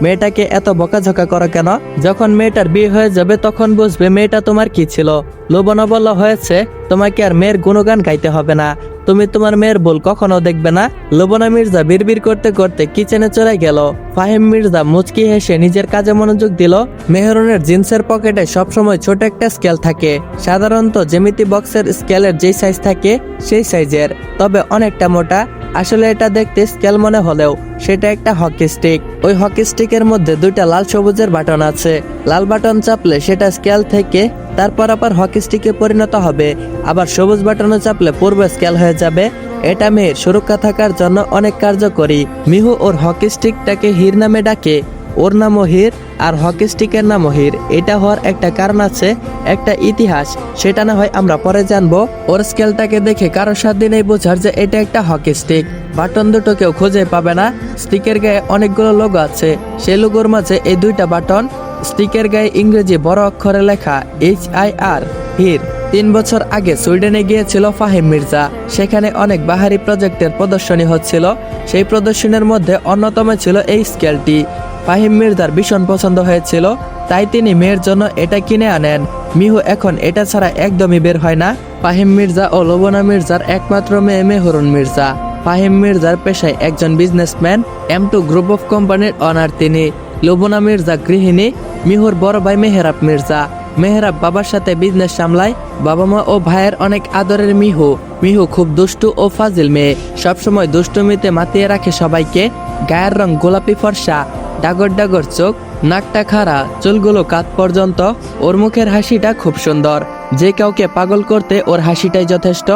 মেয়েটাকে এত বকাঝকা করো কেন? যখন মেয়েটার বিয়ে হয়ে যাবে তখন বুঝবে মেয়েটা তোমার কি ছিল। লোবনা বলল, হয়েছে, তোমাকে আর মেয়ের গুণগান গাইতে হবে না। তুমি তোমার মেয়ের ভুল কখনো দেখবে না। লোবনা মির্জা বিড়বিড় করতে করতে কিচেনে চলে গেল। ফাহিম মির্জা মুচকি হেসে নিজের কাজে মনোযোগ দিল। মেহরুনের জিন্সের পকেটে সবসময় ছোট একটা স্কেল থাকে, সাধারণত জ্যামিতি বক্সের স্কেলের যেই সাইজ থাকে সেই সাইজের, তবে অনেকটা মোটা। আসলে এটা দেখতে স্কেল মনে হলেও সেটা একটা হকি স্টিক। ওই হকি স্টিকের মধ্যে দুইটা লাল সবুজের বাটন আছে। লাল বাটন চাপলে সেটা স্কেল থেকে তারপর আবার হকি স্টিকে পরিণত হবে, আবার সবুজ বাটনে চাপলে পূর্বে স্কেল হয়ে যাবে। এটা মেয়ের সুরক্ষা থাকার জন্য অনেক কার্যকরী। মিহু ওর হকি স্টিকটাকে হির নামে ডাকে। ওর নামও হির আর হকি স্টিকের নামও হির। এটা হওয়ার একটা কারণ আছে, একটা ইতিহাস, সেটা না হয় আমরা পরে জানবো। ওর স্কেলটাকে দেখে কারো সাধ্য নেই বোঝার যে এটা একটা হকি স্টিক। বাটন দুটো কেউ খুঁজে পাবে না। স্টিকের গায়ে অনেকগুলো লোগো আছে, সেই লোগোর মাঝে এই দুইটা বাটন। স্টিকের গায়ে ইংরেজি বড় অক্ষরে লেখা HIR, হির। 3 বছর আগে সুইডেনে গিয়েছিল ফাহিম মির্জা। সেখানে অনেক বাহারি প্রজেক্টের প্রদর্শনী হচ্ছিল। সেই প্রদর্শনীর মধ্যে অন্যতম ছিল এই স্কেলটি। ফাহিম মির্জার ভীষণ পছন্দ হয়েছিল, তাই তিনি মেয়ের জন্য এটা কিনে আনেন। মিহু এখন এটা ছাড়া একদমই বের হয় না। ফাহিম মির্জা ও লোবনা মির্জার একমাত্র মেয়ে মেহরুন মির্জা। ফাহিম মির্জার পেশায় একজন বিজনেসম্যান, M2 গ্রুপ অফ কোম্পানির অনার তিনি। লোবনা মির্জা গৃহিণী। মিহুর বড় ভাই মেহরাব মির্জা। মেহরাব বাবার সাথে বিজনেস সামলায়। বাবা মা ও ভাইয়ের অনেক আদরের মিহু। মিহু খুব দুষ্টু ও ফাজিল মেয়ে, সবসময় দুষ্টুমিতে মাতিয়ে রাখে সবাইকে। গায়ের রং গোলাপি ফর্সা, ডাগর ডাগর চোখ, নাকটা খাড়া, চুলগুলো কাঁধ পর্যন্ত। ওর মুখের হাসিটা খুব সুন্দর, যে কাউকে পাগল করতে ওর হাসিটাই যথেষ্ট।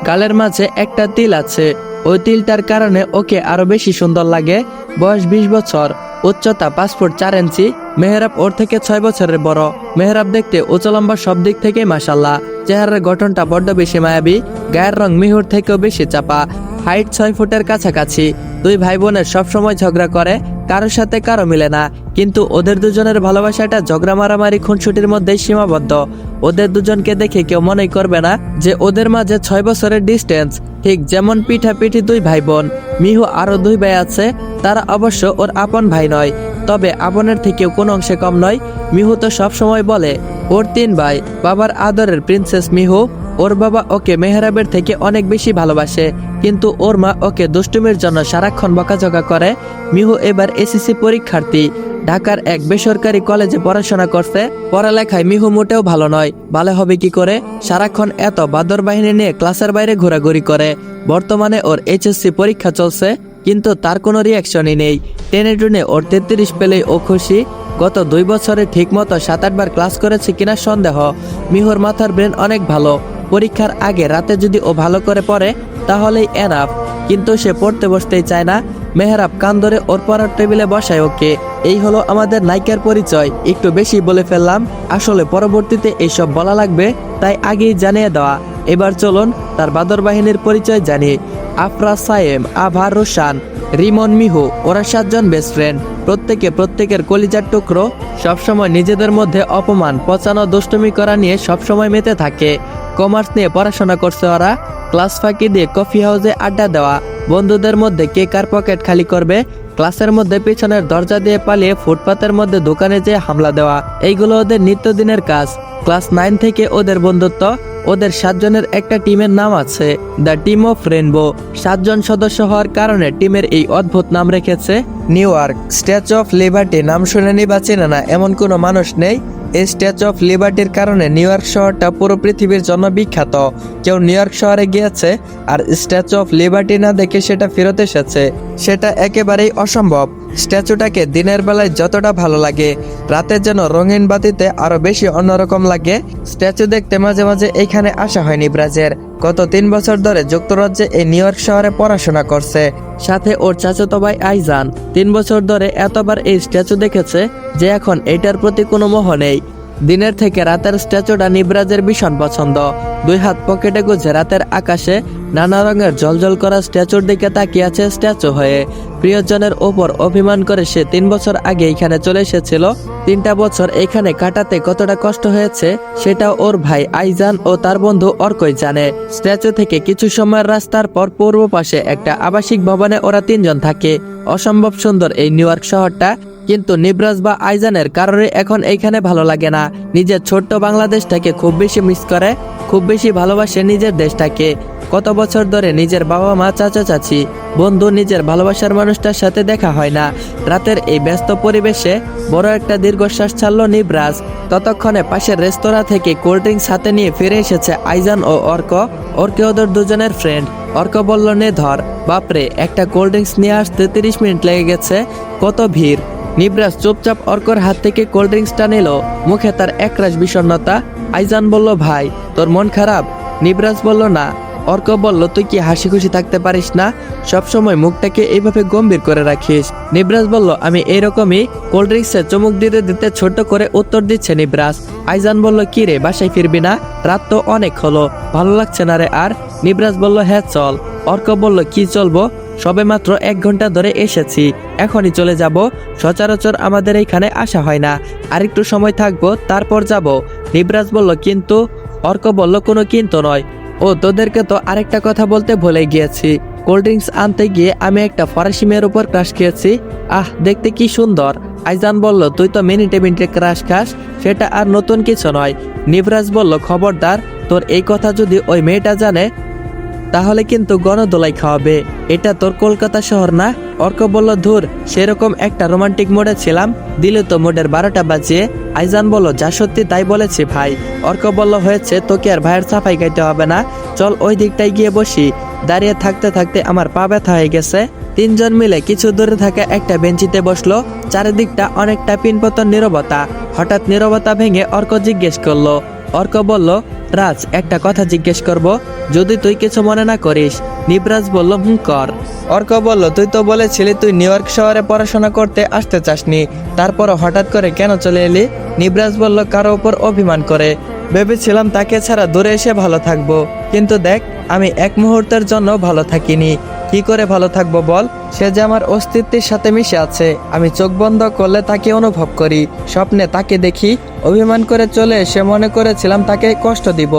গালের মাঝে একটা তিল আছে, ওই তিলটার কারণে ওকে আরো বেশি সুন্দর লাগে। বয়স 20 বছর, উচ্চতা 5 ফুট 4 ইঞ্চি। মেহরাব ওর থেকে 6 বছরের বড়। মেহরাব দেখতে উঁচু লম্বা সব দিক থেকে মাশাল্লাহ। চেহারার গঠনটা বড্ড বেশি মায়াবী। গায়ের রং মিহুর থেকেও বেশি চাপা। হাইট 6 ফুটের কাছাকাছি। দুই ভাই বোনের সবসময় ঝগড়া করে, কারোর সাথে কারো মিলে না। কিন্তু ওদের দুজনের ভালোবাসাটা ঝগড়া মারামারি খুনসুটির মধ্যেই সীমাবদ্ধ। ওদের দুজনকে দেখে কেউ মনেই করবে না যে ওদের মাঝে 6 বছরের ডিস্টেন্স। ঠিক যেমন পিঠাপিঠি দুই ভাই বোন। মিহু আরো 2 ভাই আছে, তারা অবশ্য ওর আপন ভাই নয়, তবে আপনের থেকেও কোনো অংশে কম নয়। মিহু তো সবসময় বলে ওর 3 ভাই। বাবার আদরের প্রিন্সেস মিহু। ওর বাবা ওকে মেহরাবের থেকে অনেক বেশি ভালোবাসে, কিন্তু ওর মা ওকে দুষ্টুমির জন্য সারাক্ষণ বকাঝকা করে। মিহু এবার SSC পরীক্ষার্থী। ঢাকার এক বেসরকারি কলেজে পড়াশোনা করছে। পড়ালেখায় মিহু মোটেও ভালো নয়। ভালো হবে কি করে? সারাক্ষণ এত বাদর বাহিনী নিয়ে ক্লাসের বাইরে ঘোরাঘুরি করে। বর্তমানে ওর HSC পরীক্ষা চলছে, কিন্তু তার কোনো রিয়াকশনই নেই। টেনে টুনে ওর 33 পেলেই ও খুশি। গত 2 বছরে ঠিক মতো 7-8 বার ক্লাস করেছে কিনা সন্দেহ। মিহুর মাথার ব্রেন অনেক ভালো। পরীক্ষার আগে রাতে যদি ও ভালো করে পড়ে তাহলেই এনাফ, কিন্তু সে পড়তে বসতেই চায় না। মেহরাব কান ধরে ওর পড়ার টেবিলে বসায় ওকে। এই হলো আমাদের নায়িকার পরিচয়। একটু বেশি বলে ফেললাম, আসলে পরবর্তীতে এইসব বলা লাগবে, তাই আগেই জানিয়ে দেওয়া। এবার চলুন তার বাদর বাহিনীর পরিচয় জানি। আফরা, সায়েম, আভা, রোশান, রিমন, মিহু, ওরা 7 জন বেস্ট ফ্রেন্ড। প্রত্যেকে প্রত্যেকের কলিজার টুকরো। সবসময় নিজেদের মধ্যে অপমান, পচানো, দুষ্টুমি করা নিয়ে সবসময় মেতে থাকে। কমার্স নিয়ে পড়াশোনা করছে ওরা। ক্লাস ফাঁকি দিয়ে কফি হাউসে আড্ডা দেওয়া, বন্ধুদের মধ্যে কে কার পকেট খালি করবে, ক্লাসের মধ্যে পিছনের দরজা দিয়ে পালিয়ে ফুটপাতের মধ্যে দোকানে যেয়ে হামলা দেওয়া, এইগুলো ওদের নিত্যদিনের কাজ। ক্লাস 9 থেকে ওদের বন্ধুত্ব। ওদের 7 জনের একটা টিমের নাম আছে, দ্য টিম অফ রেইনবো। 7 জন সদস্য হওয়ার কারণে টিমের এই অদ্ভুত নাম রেখেছে। New York, statue of liberty নাম শুনেনি বা চেনে না এমন কোনো মানুষ নেই। এই স্ট্যাচু অফ লিবার্টির কারণে নিউ ইয়র্ক শহরটা পুরো পৃথিবীর জন্য বিখ্যাত। কেউ নিউ ইয়র্ক শহরে গিয়েছে আর স্ট্যাচু অফ লিবার্টি না দেখে সেটা ফেরত এসেছে, সেটা একেবারেই অসম্ভব। স্ট্যাচুটাকে দিনের বেলায় যতটা ভালো লাগে, রাতে যেন রঙিন বাতিতে আরো বেশি অন্যরকম লাগে। স্ট্যাচু দেখতে মাঝে মাঝে এইখানে আসা হয় নিবরাজের। গত 3 বছর ধরে যুক্তরাজ্যে এই নিউ ইয়র্ক শহরে পড়াশোনা করছে, সাথে ওর চাচাতো ভাই আইজান 3 বছর ধরে এতবার এই স্ট্যাচু দেখেছে যে এখন এটার প্রতি কোনো মোহ নেই। দিনের থেকে রাতের স্ট্যাচুটা নিবরাজের ভীষণ পছন্দ। 2 হাত পকেটে গুজে রাতের আকাশে নানা রঙের জ্বলজ্বল করা স্ট্যাচুর দিকে তাকিয়ে আছে স্ট্যাচু হয়ে। প্রিয়জনের ওপর অভিমান করে সে 3 বছর আগে এখানে চলে এসেছিল। 3টা বছর এখানে কাটাতে কতটা কষ্ট হয়েছে সেটা ওর ভাই আইজান ও তার বন্ধু অর্কই জানে। স্ট্যাচু থেকে কিছু সময়ের রাস্তার পর পূর্ব পাশে একটা আবাসিক ভবনে ওরা 3 জন থাকে। অসম্ভব সুন্দর এই নিউ ইয়র্ক শহরটা, কিন্তু নিবরাজ বা আইজানের কারোরই এখন এইখানে ভালো লাগে না। নিজের ছোট্ট বাংলাদেশটাকে খুব বেশি মিস করে, খুব বেশি ভালোবাসে নিজের দেশটাকে। কত বছর ধরে নিজের বাবা মা, চাচা চাচি, বন্ধু, নিজের ভালোবাসার মানুষটার সাথে দেখা হয় না। রাতের এই ব্যস্ত পরিবেশে বড় একটা দীর্ঘশ্বাস ছাড়ল নিবরাজ। ততক্ষণে পাশের রেস্তোরাঁ থেকে কোল্ড ড্রিঙ্কস হাতে নিয়ে ফিরে এসেছে আইজান ও অর্ক। অর্কে ওদের দুজনের ফ্রেন্ড। অর্ক বলল, নে ধর। বাপরে, একটা কোল্ড ড্রিঙ্কস নিয়ে আসতে 30 মিনিট লেগে গেছে, কত ভিড়। নিবরাজ চুপচাপ অর্কর হাত থেকে কোল্ড ড্রিঙ্কসটা নিল, মুখে তার একরাশ বিষণ্ণতা। আইজান বলল, ভাই তোর মন খারাপ? নিবরাজ বলল, না। অর্ক বলল, তুই কি হাসি খুশি থাকতে পারিস না? সবসময় মুখটাকে এইভাবে গম্ভীর করে রাখিস। নিবরাজ বলল, আমি এইরকমই। কোল্ড ড্রিঙ্কসে চুমুক দিতে দিতে ছোট্ট করে উত্তর দিচ্ছে নিবরাজ। আইজান বলল, কি রে, বাসায় ফিরবি না? রাত তো অনেক হলো, ভালো লাগছে না রে আর? নিবরাজ বলল, হ্যাঁ চল। অর্ক বলল, কি চলবো? সবে মাত্র 1 ঘন্টা ধরে এসেছি, এখনই চলে যাব। সচরাচর আমাদের এইখানে আসা হয় না, আরেকটু সময় থাকবো, তারপর যাব। নিবরাজ বলল, কিন্তু? অর্ক বলল, কোনো কিন্তু নয়। ও তোদেরকে তো আরেকটা কথা বলতে ভুলে গিয়েছি। কোল্ড ড্রিঙ্কস আনতে গিয়ে আমি একটা ফরাসি মেয়ের উপর ক্রাশ খেয়েছি। আহ, দেখতে কি সুন্দর। আইজান বলল, তুই তো মিনিটে মিনিটে ক্রাশ খাস, সেটা আর নতুন কিছু নয়। নিবরাজ বলল, খবরদার, তোর এই কথা যদি ওই মেয়েটা জানে তাহলে কিন্তু গণদোলাই খাওয়াবে। এটা তোর কলকাতা শহর না। অর্ক বলল, ধুর, সেরকম একটা রোমান্টিক মোডে ছিলাম, দিলে তো মোডের 12টা বাজিয়ে। আইজান বলল, যা সত্যি তাই বলেছি ভাই। অর্ক বলল, হয়েছে, তোকে আর ভাইয়ের সাফাই গাইতে হবে না, চল ওই দিকটায় গিয়ে বসি। দাঁড়িয়ে থাকতে থাকতে আমার পা ব্যথা হয়ে গেছে। 3 জন মিলে কিছু দূরে থাকা একটা বেঞ্চিতে বসলো। চারিদিকটা অনেকটা পিনপতন নীরবতা। হঠাৎ নীরবতা ভেঙে অর্ক জিজ্ঞেস করলো। অর্ক বলল, রাজ, একটা কথা জিজ্ঞেস করব, যদি তুই কিছু মনে না করিস। নিবরাজ বলল, কর। অর্ক বলল, তুই তো বলেছিলি তুই নিউ ইয়র্ক শহরে পড়াশোনা করতে আসতে চাসনি, তারপর হঠাৎ করে কেন চলে এলি? নিবরাজ বলল, কারো উপর অভিমান করে। ভেবেছিলাম তাকে ছাড়া দূরে এসে ভালো থাকবো, কিন্তু দেখ, আমি 1 মুহূর্তের জন্য ভালো থাকিনি। কি করে ভালো থাকবো বল? সে যে আমার অস্তিত্বের সাথে মিশে আছে। আমি চোখ বন্ধ করলে তাকে অনুভব করি, স্বপ্নে তাকে দেখি। অভিমান করে চলে এসে মনে করেছিলাম তাকে কষ্ট দিব,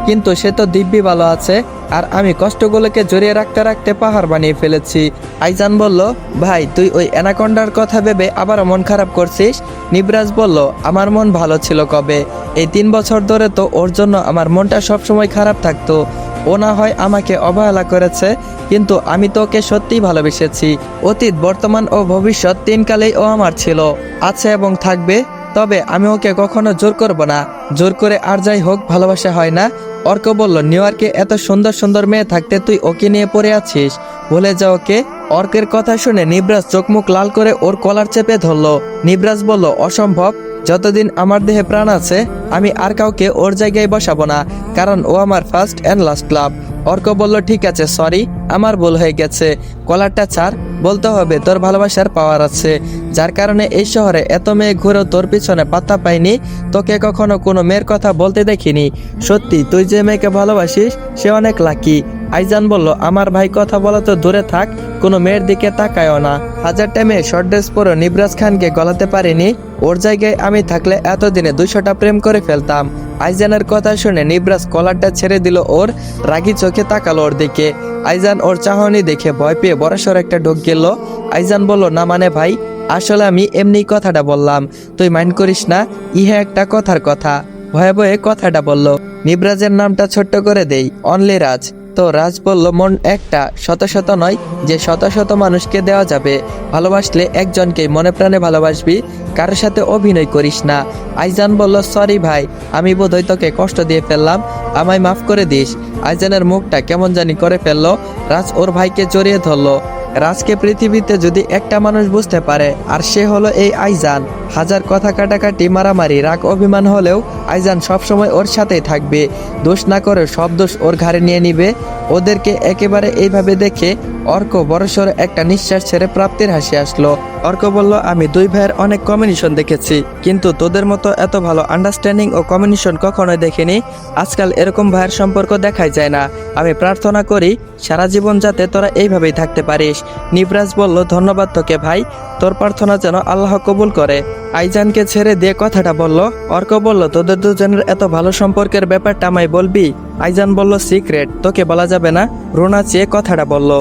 কিন্তু সে তো দিব্যি ভালো আছে, আর আমি কষ্টগুলোকে জড়িয়ে রাখতে রাখতে পাহাড় বানিয়ে ফেলেছি। আইজান বলল, ভাই তুই ওই অ্যানাকন্ডার কথা ভেবে আবার মন খারাপ করছিস? নিবরাজ বলল, আমার মন ভালো ছিল কবে? এই 3 বছর ধরে তো ওর জন্য আমার মনটা সবসময় খারাপ থাকতো। ও না হয় আমাকে অবহেলা করেছে, কিন্তু আমি তো ওকে সত্যিই ভালোবেসেছি। অতীত, বর্তমান ও ভবিষ্যৎ 3 কালেই ও আমার ছিল, আছে এবং থাকবে। তবে আমি ওকে কখনো জোর করব না। জোর করে আর যাই হোক, ভালোবাসা হয় না। অর্ক বলল, নিউ ইয়র্কে এত সুন্দর সুন্দর মেয়ে থাকতে তুই ওকে নিয়ে পড়ে আছিস, ভুলে যা ওকে। অর্কের কথা শুনে নিবরাজ চোখ মুখ লাল করে ওর কলার চেপে ধরলো। নিবরাজ বলল, অসম্ভব, যতদিন আমার দেহে প্রাণ আছে আমি আর কাউকে ওর জায়গায় বসাবো না, কারণ ও আমার ফার্স্ট অ্যান্ড লাস্ট লাভ। অর্ক বলল, ঠিক আছে, সরি, আমার ভুল হয়ে গেছে। কলারটা ছাড়, বলতে হবে তোর ভালোবাসার পাওয়ার আছে, যার কারণে এই শহরে এত মেয়ে ঘুরেও তোর পিছনে পাত্তা পাইনি। তোকে কখনো কোনো মেয়ের কথা বলতে দেখিনি। সত্যি তুই যে মেয়েকে ভালোবাসিস সে অনেক লাকি। আইজান বলল, আমার ভাই কথা বলা তো দূরে থাক, কোনো মেয়ের দিকে তাকায়ও না। 1000টা মেয়ে শর্ট ড্রেস পরে নিবরাজ খানকে গলাতে পারিনি। ওর জায়গায় আমি থাকলে এতদিনে 200টা প্রেম করে ফেলতাম। আইজানের কথা শুনে নিবরাজ কলারটা ছেড়ে দিল। ওর রাগি চোখে তাকালো ওর দিকে। আইজান ওর চাহনি দেখে ভয় পেয়ে বড়সড় একটা ঢোক গেল। আইজান বলল, না মানে ভাই, আসলে আমি এমনি কথাটা বললাম, তুই মাইন্ড করিস না, ইহা একটা কথার কথা। ভয়ে ভয়ে কথাটা বলল। নিবরাজের নামটা ছোট্ট করে দেই, অনলি রাজ। তো রাজ বলল, মন একটা, শত শত নয় যে শত শত মানুষকে দেওয়া যাবে। ভালোবাসলে একজনকেই মনে প্রাণে ভালোবাসবি, কারোর সাথে অভিনয় করিস না। আইজান বলল, সরি ভাই, আমি বোধহয় তোকে কষ্ট দিয়ে ফেললাম, আমায় মাফ করে দিস। আইজানের মুখটা কেমন জানি করে ফেললো। রাজ ওর ভাইকে জড়িয়ে ধরলো। রাজকে পৃথিবীতে যদি একটা মানুষ বুঝতে পারে, আর সে হলো এই আইজান। হাজার কথা কাটাকাটি, মারামারি, রাগ, অভিমান হলেও আইজান সবসময় ওর সাথেই থাকবে। দোষ না করে সব দোষ ওর ঘাড়ে নিয়ে নিবে। ওদেরকে একেবারে এইভাবে দেখে অর্ক বড়সড় একটা নিঃশ্বাস ছেড়ে প্রাপ্তির হাসি আসলো। অর্ক বলল, আমি দুই ভাইয়ের অনেক কম্বিনেশন দেখেছি, কিন্তু তোদের মতো এত ভালো আন্ডারস্ট্যান্ডিং ও কম্বিনেশন কখনোই দেখিনি। আজকাল এরকম ভাইয়ের সম্পর্ক দেখাই যায় না। আমি প্রার্থনা করি সারা জীবন যাতে তোরা এইভাবেই থাকতে পারিস। নিবরাজ বলল, ধন্যবাদ তোকে ভাই, তোর প্রার্থনা যেন আল্লাহ কবুল করে। আইজানকে ছেড়ে দিয়ে কথাটা বলল। অর্ক বলল, তোদের দুজনের এত ভালো সম্পর্কের ব্যাপারটা আমায় বলবি? আইজান বলল, সিক্রেট, তোকে বলা যাবে না। রুনা চেয়ে কথাটা বলল।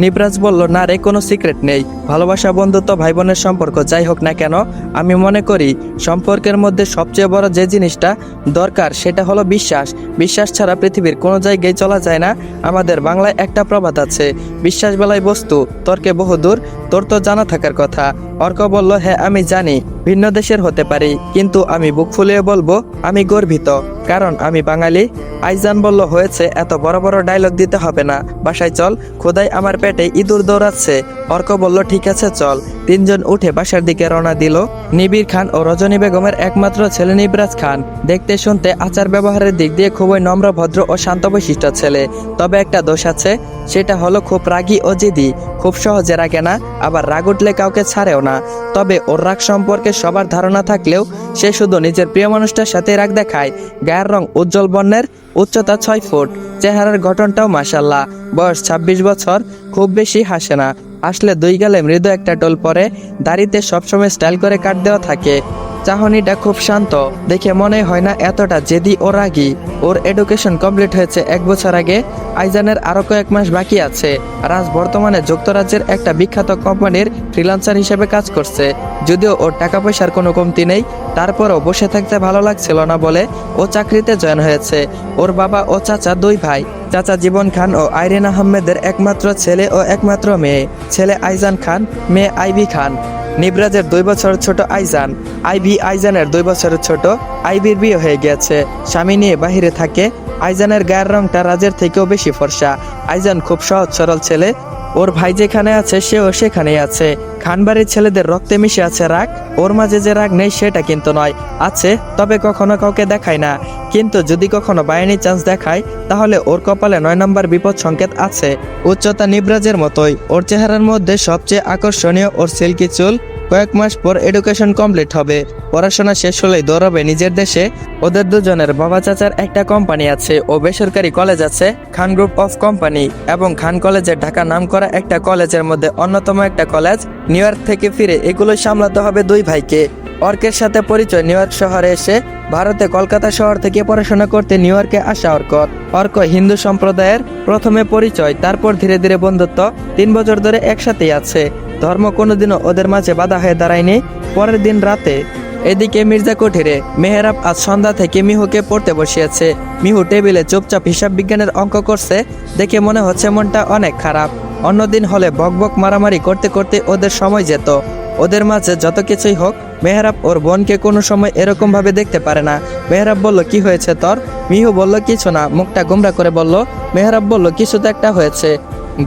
নিবরাজ বলল, না রে, কোনো সিক্রেট নেই। ভালোবাসা, বন্ধুত্ব, ভাই বোনের সম্পর্ক যাই হোক না কেন, আমি মনে করি সম্পর্কের মধ্যে সবচেয়ে বড় যে জিনিসটা দরকার সেটা হলো বিশ্বাস। বিশ্বাস ছাড়া পৃথিবীর কোনো জায়গায় চলা যায় না। আমাদের বাংলায় একটা প্রবাদ আছে, বিশ্বাস বেলায় বস্তু, তর্কে বহুদূর। তোর তো জানা থাকার কথা। অর্ক বলল, হ্যাঁ আমি জানি ভিন্ন দেশের হতে পারি, কিন্তু আমি বুক ফুলিয়ে বলবো আমি গর্বিত, কারণ আমি বাঙালি। আইজান বলল, হয়েছে, এত বড় বড় ডায়লগ দিতে হবে না, বাসায় চল, খোদাই আমার পেটে ইঁদুর দৌড়াচ্ছে। অর্ক বলল, ঠিক আছে চল। তিনজন উঠে বাসার দিকে রওনা দিল। নিবিড় খান ও রজনী বেগমের একমাত্র ছেলে নিবরাজ খান দেখতে শুনতে আচার ব্যবহারের দিক দিয়ে খুবই নম্র, ভদ্র ও শান্ত বৈশিষ্ট্য ছেলে। তবে একটা দোষ আছে, সেটা হলো খুব রাগী ও জেদি। খুব সহজে রাগে না, আবার রাগ উঠলে কাউকে ছাড়েও না। তবে ওর রাগ সম্পর্কে সবার ধারণা থাকলেও সে শুধু নিজের প্রিয় মানুষটার সাথে রাগ দেখায়। গায়ের রং উজ্জ্বল বর্ণের, উচ্চতা 6 ফুট, চেহারার গঠনটাও মাশাল্লাহ। বয়স 26 বছর, খুব বেশি হাসে না, আসলে দুই গালে মৃদু একটা টোল পরে। দাড়িতে সবসময় স্টাইল করে কাট দেওয়া থাকে। চাহনিটা খুব শান্ত, দেখে মনে হয় না এতটা জেদি ও রাগী। ওর এডুকেশন কমপ্লিট হয়েছে 1 বছর আগে। আইজানের আরো কয়েক মাস বাকি আছে। রাজ বর্তমানে যুক্তরাজ্যের একটা বিখ্যাত কোম্পানির ফ্রিল্যান্সার হিসেবে কাজ করছে। যদিও ওর টাকা পয়সার কোনো কমতি নেই, তারপরও বসে থাকতে ভালো লাগছিল না বলে ও চাকরিতে জয়েন হয়েছে। ওর বাবা ও চাচা 2 ভাই। চাচা জীবন খান ও আইরিন আহমেদের একমাত্র ছেলে ও একমাত্র মেয়ে। ছেলে আইজান খান, মেয়ে আইভি খান। নিবরাজের 2 বছরের ছোট আইজান। আইভি আইজানের 2 বছরের ছোট। আইভির বিয়ে হয়ে গেছে, স্বামী নিয়ে বাহিরে থাকে। আইজানের গায়ের রংটা রাজের থেকেও বেশি ফর্সা। আইজান খুব সহজ সরল ছেলে। ওর ভাই যেখানে আছে সেও সেখানেই আছে। খানবাড়ির ছেলেদের রক্তে মিশে আছে রাগ। ওর মাঝে যে রাগ নেই সেটা কিন্তু নয়, আছে, তবে কখনো কাউকে দেখায় না। কিন্তু যদি কখনো বায়ানি চান্স দেখায়, তাহলে ওর কপালে 9 নম্বর বিপদ সংকেত আছে। উচ্চতা নিবরাজের মতোই। ওর চেহারার মধ্যে সবচেয়ে আকর্ষণীয় ওর সিল্কি চুল। কয়েক মাস পর এডুকেশন কমপ্লিট হবে। পড়াশোনা শেষ হলেই দৌড়াবে নিজের দেশে। ওদের দুজনের বাবা চাচার একটা কোম্পানি আছে ও বেসরকারি কলেজ আছে, খান গ্রুপ অফ কোম্পানি, এবং খান কলেজের ঢাকা নামকরা একটা কলেজের মধ্যে অন্যতম একটা কলেজ। নিউ ইয়র্ক থেকে ফিরে এগুলোই সামলাতে হবে 2 ভাইকে। অর্কের সাথে পরিচয় নিউ ইয়র্ক শহরে এসে। ভারতে কলকাতা শহর থেকে পড়াশোনা করতে নিউ ইয়র্কে আসা অর্ক হিন্দু সম্প্রদায়ের। প্রথমে পরিচয়, তারপর ধীরে ধীরে বন্ধুত্ব। 3 বছর ধরে একসাথেই আছে। ধর্ম কোনোদিনও ওদের মাঝে বাধা হয়ে দাঁড়ায়নি। পরের দিন রাতে এদিকে মির্জা কুঠিরে মেহরাব আজ সন্ধ্যা থেকে মিহুকে পড়তে বসিয়েছে। মিহু টেবিলে চুপচাপ হিসাব বিজ্ঞানের অঙ্ক করছে। দেখে মনে হচ্ছে মনটা অনেক খারাপ। অন্যদিন হলে বকবক মারামারি করতে করতে ওদের সময় যেত। ওদের মাঝে যত কিছুই হোক, মেহরাব ওর বোনকে কোনো সময় এরকম ভাবে দেখতে পারে না। মেহরাব বলল, কি হয়েছে তোর? মিহু বলল, কিছু না। মুখটা গোমরা করে বলল। মেহরাব বলল, কিছু তো একটা হয়েছে।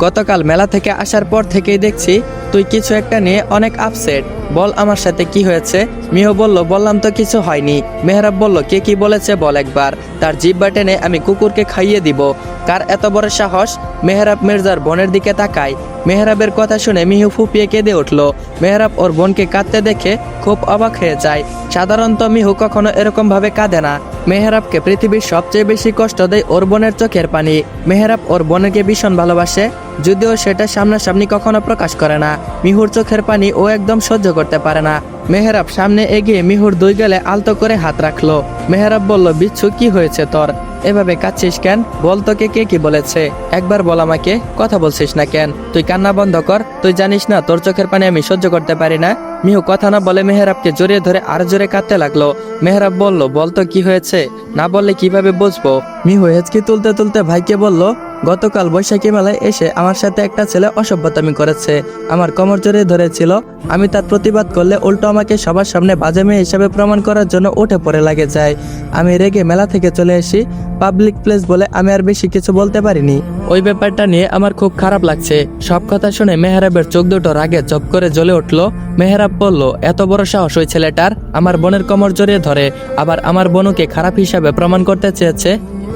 গতকাল মেলা থেকে আসার পর থেকেই দেখছি তুই কিছু একটা নিয়ে অনেক আপসেট। বল আমার সাথে কি হয়েছে? মিহু বলল, বললাম তো কিছু হয়নি। মেহরাব বলল, কে কি বলেছে বল একবার। তার জিহ্বা টেনে আমি কুকুরকে খাইয়ে দিব। কার এত বড় সাহস? মেহরাব মির্জার বোনের দিকে তাকায়। মেহরাবের কথা শুনে মিহু ফুপিয়ে কেঁদে উঠল। মেহরাব ওর বোনকে কাঁদতে দেখে খুব অবাক হয়ে যায়। সাধারণত মিহু কখনো এরকম ভাবে কাঁদে না। মেহরাবকে পৃথিবীর সবচেয়ে বেশি কষ্ট দেয় ওর বোনের চোখের পানি। মেহরাব ওর বোনকে ভীষণ ভালোবাসে, যদিও সেটা সামনাসামনি কখনো প্রকাশ করে না। মিহুর চোখের পানি ও একদম সহ্য করতে পারে না। মেহরাব সামনে এগিয়ে মিহুর 2 গালে আলতো করে হাত রাখলো। মেহরাব বলল, বিচ্ছু কি হয়েছে তোর? এভাবে কাঁদছিস কেন? বল, তোকে কে কি বলেছে? একবার বল আমাকে। কথা বলছিস না কেন? তুই কান্না বন্ধ কর। তুই জানিস না তোর চোখের পানি আমি সহ্য করতে পারি না। মিহু কথা না বলে মেহরাবকে জড়িয়ে ধরে আরো জোরে কাঁদতে লাগলো। মেহরাব বলল, বল তো কি হয়েছে? না বললে কিভাবে বুঝবো? মিহু হেঁচকি তুলতে তুলতে ভাইকে বলল, গতকাল বৈশাখী মেলায় এসে আমার সাথে একটা ছেলে অসভ্যতামি করেছে, আমার কোমর জড়িয়ে ধরেছিল। আমি তার প্রতিবাদ করলে উল্টো আমাকে সবার সামনে বাজে মেয়ে হিসাবে প্রমাণ করার জন্য উঠে পড়ে লাগে যায়। আমি রেগে মেলা থেকে চলে আসি। পাবলিক প্লেস বলে আমি আর বেশি কিছু বলতে পারিনি। ওই ব্যাপারটা নিয়ে আমার খুব খারাপ লাগছে। সব কথা শুনে মেহরাবের চোখ দুটো রাগে চপ করে জ্বলে উঠলো। মেহরাব বলল, এত বড় সাহস ওই ছেলেটার, আমার বোনের কোমর জড়িয়ে ধরে, আবার আমার বোনকে খারাপ হিসাবে প্রমাণ করতে চেয়েছে।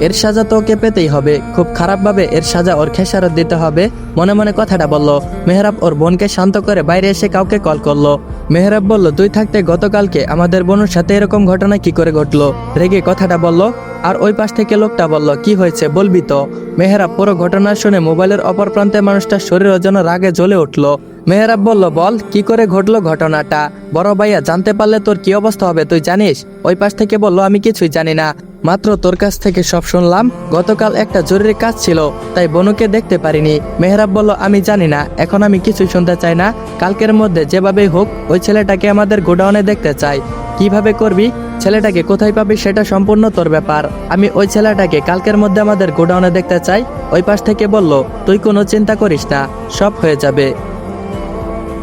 এর সাজা তো ওকে পেতেই হবে, খুব খারাপভাবে এর সাজা ওর খেসারত দিতে হবে। মনে মনে কথাটা বলল। মেহরাব ওর বোনকে শান্ত করে বাইরে এসে কাউকে কল করলো। মেহরাব বলল, তুই থাকতে গতকালকে আমাদের বোনের সাথে এরকম ঘটনা কি করে ঘটলো? রেগে কথাটা বলল। আর ওই পাশ থেকে লোকটা বলল, কি হয়েছে বলবি তো? মেহরাব পুরো ঘটনা শুনে মোবাইলের অপর প্রান্তে মানুষটার শরীরের যেন রাগে জ্বলে উঠলো। মেহরাব বলল, বল কি করে ঘটলো ঘটনাটা? বড় ভাইয়া জানতে পারলে তোর কি অবস্থা হবে তুই জানিস? ওই পাশ থেকে বলল, আমি কিছুই জানি না, মাত্র তোর কাছ থেকে সব শুনলাম। গতকাল একটা জরুরি কাজ ছিল, তাই বনুকে দেখতে পারিনি। মেহরাব বলল, আমি জানি না, এখন আমি কিছুই শুনতে চাই না। কালকের মধ্যে যেভাবেই হোক ওই ছেলেটাকে আমাদের গোডাউনে দেখতে চাই। কিভাবে করবি, ছেলেটাকে কোথায় পাবি সেটা সম্পূর্ণ তোর ব্যাপার। আমি ওই ছেলেটাকে কালকের মধ্যে আমাদের গোডাউনে দেখতে চাই। ওই পাশ থেকে বলল, তুই কোনো চিন্তা করিস না, সব হয়ে যাবে।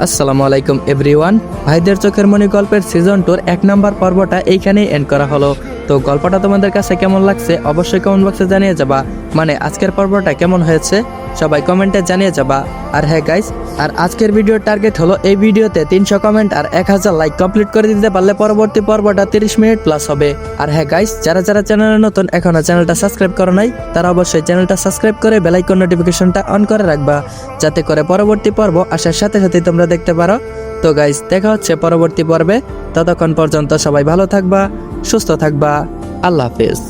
আসসালামু আলাইকুম এভরিওয়ান। ভাইদের চোখের মনি গল্পের সিজন 2 1 নম্বর পর্বটা এইখানেই এন্ড করা হলো। তো গল্পটা তোমাদের কাছে কেমন লাগছে অবশ্যই কমেন্ট বক্সে জানিয়ে যাবা। মানে আজকের পর্বটা কেমন হয়েছে সবাই কমেন্টে জানিয়ে যাবা। আর হ্যাঁ গাইস, আর আজকের ভিডিওর টার্গেট হলো এই ভিডিওতে 300 কমেন্ট আর 1000 লাইক কমপ্লিট করে দিতে পারলে পরবর্তী পর্বটা 30 মিনিট প্লাস হবে। আর হ্যাঁ গাইস, যারা যারা চ্যানেলে নতুন এখনো চ্যানেলটা সাবস্ক্রাইব করো নাই তারা অবশ্যই চ্যানেলটা সাবস্ক্রাইব করে বেল আইকন নোটিফিকেশনটা অন করে রাখবা, যাতে করে পরবর্তী পর্ব আসার সাথে সাথে তোমরা দেখতে পারো। তো গাইস, দেখা হচ্ছে পরবর্তী পর্বে। ততক্ষণ পর্যন্ত সবাই ভালো থাকবা, সুস্থ থাকবা। আল্লাহ হাফেজ।